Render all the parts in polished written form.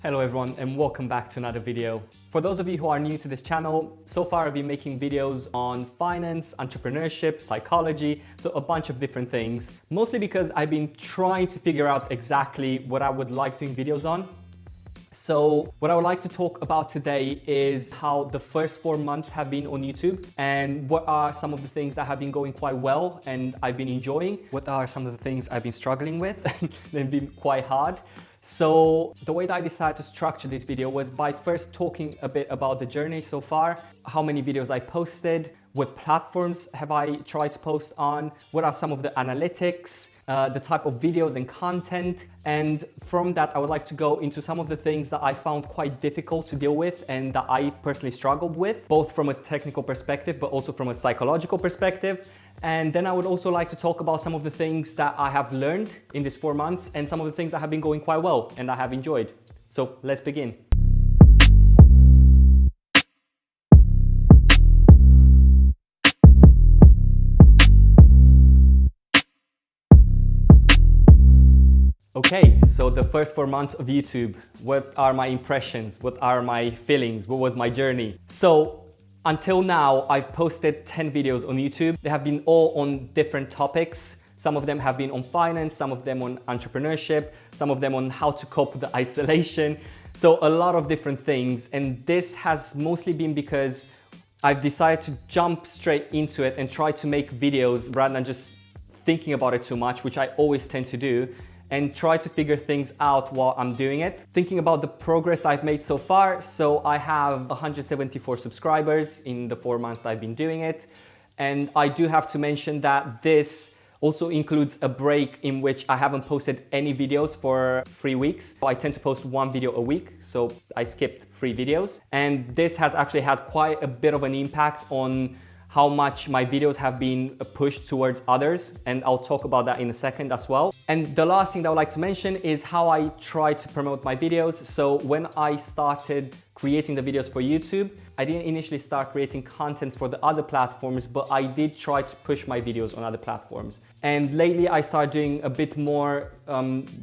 Hello everyone and welcome back to another video. For those of you who are new to this channel, so far I've been making videos on finance, entrepreneurship, psychology, so a bunch of different things. Mostly because I've been trying to figure out exactly what I would like doing videos on. So what I would like to talk about today is how the first 4 months have been on YouTube and what are some of the things that have been going quite well and I've been enjoying. What are some of the things I've been struggling with and they've been quite hard. So the way that I decided to structure this video was by first talking a bit about the journey so far, how many videos I posted, what platforms have I tried to post on, what are some of the analytics, the type of videos and content. And from that, I would like to go into some of the things that I found quite difficult to deal with and that I personally struggled with, both from a technical perspective, but also from a psychological perspective. And then I would also like to talk about some of the things that I have learned in these 4 months and some of the things that have been going quite well and I have enjoyed. So let's begin. Okay, so the first 4 months of YouTube, what are my impressions? What are my feelings? What was my journey? So until now, I've posted 10 videos on YouTube. They have been all on different topics. Some of them have been on finance, some of them on entrepreneurship, some of them on how to cope with the isolation. So a lot of different things. And this has mostly been because I've decided to jump straight into it and try to make videos rather than just thinking about it too much, which I always tend to do, and try to figure things out while I'm doing it. Thinking about the progress I've made so far, so I have 174 subscribers in the 4 months that I've been doing it. And I do have to mention that this also includes a break in which I haven't posted any videos for 3 weeks. I tend to post 1 video a week, so I skipped 3 videos. And this has actually had quite a bit of an impact on how much my videos have been pushed towards others, and I'll talk about that in a second as well. And the last thing that I would like to mention is how I try to promote my videos. So when I started creating the videos for YouTube, I didn't initially start creating content for the other platforms, but I did try to push my videos on other platforms. And lately I started doing a bit more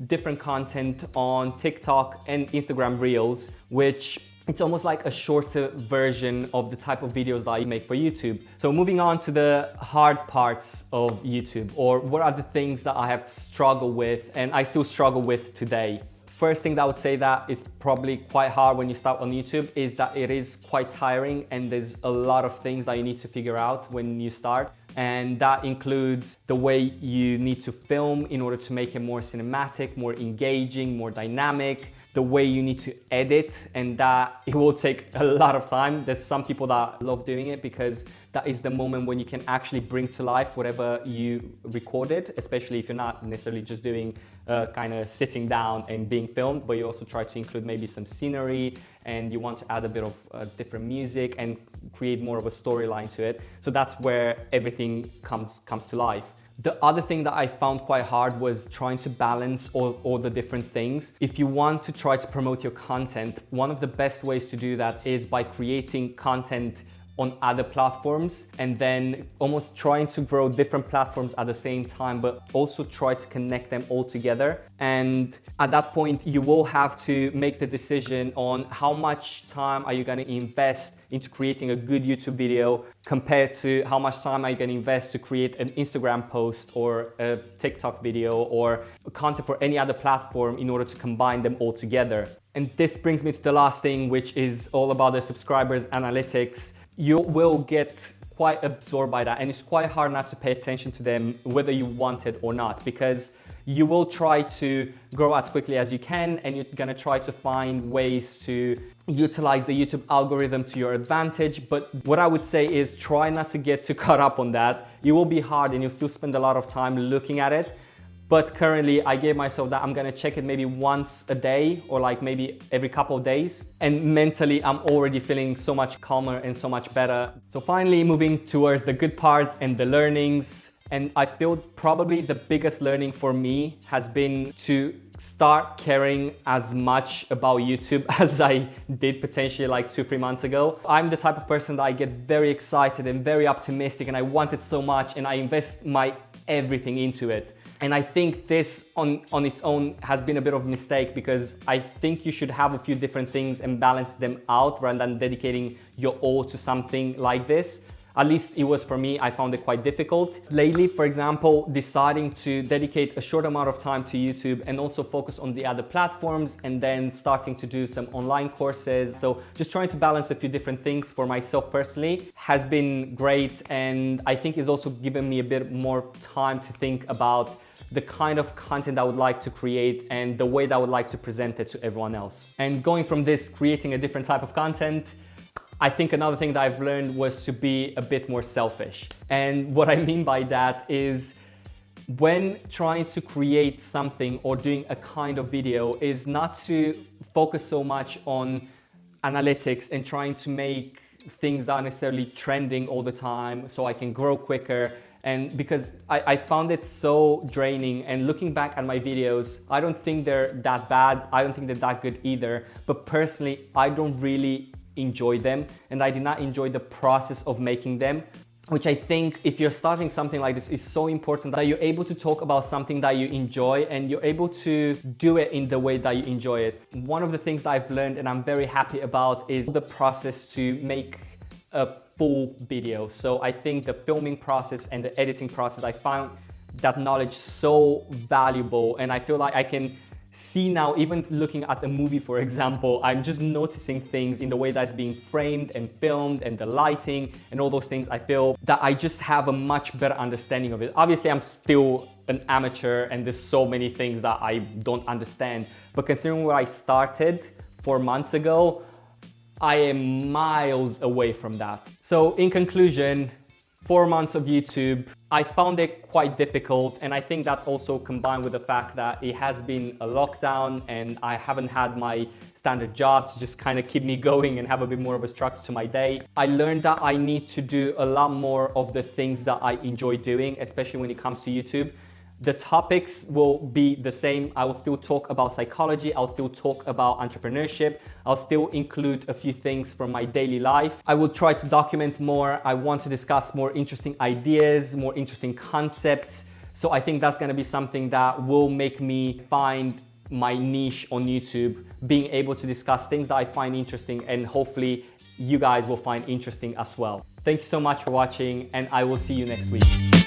different content on TikTok and Instagram Reels, which it's almost like a shorter version of the type of videos that I make for YouTube. So moving on to the hard parts of YouTube, or what are the things that I have struggled with and I still struggle with today. First thing that I would say that is probably quite hard when you start on YouTube is that it is quite tiring and there's a lot of things that you need to figure out when you start. And that includes the way you need to film in order to make it more cinematic, more engaging, more dynamic, the way you need to edit, and that it will take a lot of time. There's some people that love doing it because that is the moment when you can actually bring to life whatever you recorded, especially if you're not necessarily just doing kind of sitting down and being filmed, but you also try to include maybe some scenery and you want to add a bit of different music and create more of a storyline to it. So that's where everything comes to life. The other thing that I found quite hard was trying to balance all the different things. If you want to try to promote your content, one of the best ways to do that is by creating content on other platforms and then almost trying to grow different platforms at the same time, but also try to connect them all together. And at that point, you will have to make the decision on how much time are you going to invest into creating a good YouTube video compared to how much time are you going to invest to create an Instagram post or a TikTok video or content for any other platform in order to combine them all together. And this brings me to the last thing, which is all about the subscribers analytics. You will get quite absorbed by that and it's quite hard not to pay attention to them whether you want it or not, because you will try to grow as quickly as you can and you're gonna try to find ways to utilize the YouTube algorithm to your advantage. But what I would say is try not to get too caught up on that. It will be hard and you'll still spend a lot of time looking at it. But currently I gave myself that I'm gonna check it maybe once a day or like maybe every couple of days. And mentally I'm already feeling so much calmer and so much better. So finally moving towards the good parts and the learnings. And I feel probably the biggest learning for me has been to start caring as much about YouTube as I did potentially like 2-3 months ago. I'm the type of person that I get very excited and very optimistic and I want it so much and I invest my everything into it. And I think this on its own has been a bit of a mistake, because I think you should have a few different things and balance them out rather than dedicating your all to something like this. At least it was for me. I found it quite difficult. Lately, for example, deciding to dedicate a short amount of time to YouTube and also focus on the other platforms, and then starting to do some online courses. So just trying to balance a few different things for myself personally has been great. And I think it's also given me a bit more time to think about the kind of content I would like to create and the way that I would like to present it to everyone else. And going from this, creating a different type of content, I think another thing that I've learned was to be a bit more selfish. And what I mean by that is, when trying to create something or doing a kind of video, is not to focus so much on analytics and trying to make things that are necessarily trending all the time so I can grow quicker. And because I found it so draining, and looking back at my videos, I don't think they're that bad. I don't think they're that good either. But personally, I don't really enjoy them, and I did not enjoy the process of making them, which I think if you're starting something like this is so important, that you're able to talk about something that you enjoy and you're able to do it in the way that you enjoy it. One of the things that I've learned and I'm very happy about is the process to make a full video. So I think the filming process and the editing process, I found that knowledge so valuable, and I feel like I can see now, even looking at a movie, for example, I'm just noticing things in the way that's being framed and filmed and the lighting and all those things. I feel that I just have a much better understanding of it. Obviously, I'm still an amateur and there's so many things that I don't understand. But considering where I started 4 months ago, I am miles away from that. So in conclusion, 4 months of YouTube, I found it quite difficult, and I think that's also combined with the fact that it has been a lockdown and I haven't had my standard job to just kind of keep me going and have a bit more of a structure to my day. I learned that I need to do a lot more of the things that I enjoy doing, especially when it comes to YouTube. The topics will be the same. I will still talk about psychology. I'll still talk about entrepreneurship. I'll still include a few things from my daily life. I will try to document more. I want to discuss more interesting ideas, more interesting concepts. So I think that's going to be something that will make me find my niche on YouTube, being able to discuss things that I find interesting, and hopefully you guys will find interesting as well. Thank you so much for watching, and I will see you next week.